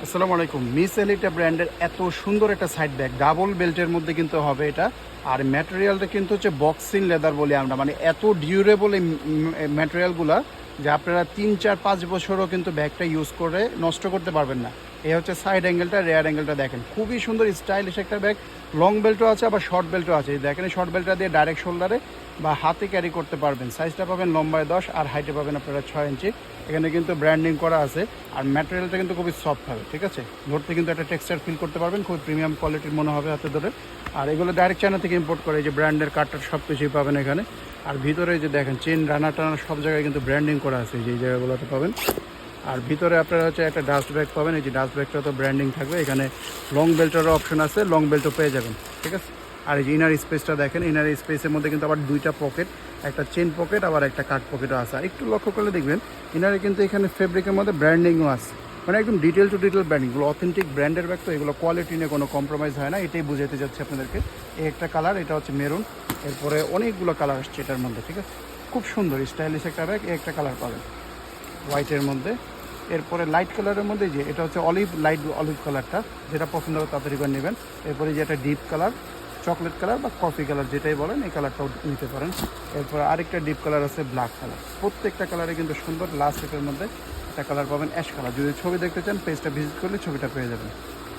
আসসালামু আলাইকুম। মিস এলিটা ব্র্যান্ডের এত সুন্দর একটা সাইড ব্যাগ ডাবল বেল্টের মধ্যে কিন্তু হবে এটা। আর ম্যাটেরিয়ালটা কিন্তু হচ্ছে বক্সিং লেদার বলি আমরা, মানে এত ডিউরেবল এই ম্যাটেরিয়ালগুলা যে আপনারা 3, 4, 5 বছরও কিন্তু ব্যাগটা ইউজ করে নষ্ট করতে পারবেন না। এই হচ্ছে সাইড অ্যাঙ্গেলটা, রেয়ার অ্যাঙ্গেলটা দেখেন, খুবই সুন্দর স্টাইলিশ একটা ব্যাগ। লং বেল্টও আছে, আবার শর্ট বেল্টও আছে। এই দেখেন, শর্ট বেল্টটা দিয়ে ডাইরেক্ট শোল্ডারে বা হাতে ক্যারি করতে পারবেন। সাইজটা পাবেন লম্বায় 10 আর হাইটে পাবেন আপনারা 6 ইঞ্চি। এখানে কিন্তু ব্র্যান্ডিং করা আছে, আর ম্যাটেরিয়ালটা কিন্তু খুবই সফট হবে, ঠিক আছে। ধরতে কিন্তু একটা টেক্সচার ফিল করতে পারবেন, খুবই প্রিমিয়াম কোয়ালিটির মনে হবে হাতে ধরে। আর এগুলো ডাইরেক্ট চায়না থেকে ইম্পোর্ট করে, এই যে ব্র্যান্ডের কার্ডটার সব কিছুই পাবেন এখানে। আর ভিতরে যে দেখেন চেন রানা টানা সব জায়গায় কিন্তু ব্র্যান্ডিং করা আছে, এই জায়গাগুলোতে পাবেন। আর ভিতরে আপনারা হচ্ছে একটা ডাস্ট ব্যাগ পাবেন, এই যে ডাস্ট ব্যাগটা তো ব্র্যান্ডিং থাকবে। এখানে লং বেল্টেরও অপশন আছে, লং বেল্টও পেয়ে যাবেন, ঠিক আছে। আর এই যে ইনার স্পেসটা দেখেন, ইনার স্পেসের মধ্যে কিন্তু আবার দুইটা পকেট, একটা চেন পকেট আবার একটা কাট পকেটও আছে। আর একটু লক্ষ্য করলে দেখবেন ইনারে কিন্তু এখানে ফেব্রিকের মধ্যে ব্র্যান্ডিংও আছে, মানে একদম ডিটেল টু ডিটেল ব্র্যান্ডিংগুলো অথেন্টিক ব্র্যান্ডের ব্যাগ, তো এগুলো কোয়ালিটি নিয়ে কোনো কম্প্রোমাইজ হয় না, এটাই বুঝাতে যাচ্ছে আপনাদেরকে। এই একটা কালার, এটা হচ্ছে মেরুন, এরপরে অনেকগুলো কালার আসছে এটার মধ্যে, ঠিক আছে। খুব সুন্দর স্টাইলিশ একটা ব্যাগ। এই একটা কালার পাবেন হোয়াইটের মধ্যে। এরপরে লাইট কালারের মধ্যে যে এটা হচ্ছে লাইট অলিভ কালারটা, যেটা পছন্দ হবে তাড়াতাড়ি করে নেবেন। এরপরে যে একটা ডিপ কালার, চকলেট কালার বা কফি কালার যেটাই বলেন, এই কালারটাও নিতে পারেন। এরপর আরেকটা ডিপ কালার আছে ব্ল্যাক কালার। প্রত্যেকটা কালারে কিন্তু সুন্দর। লাস্ট এটার মধ্যে একটা কালার পাবেন অ্যাশ কালার। যদি ছবি দেখতে চান পেজটা ভিজিট করলে ছবিটা পেয়ে যাবেন।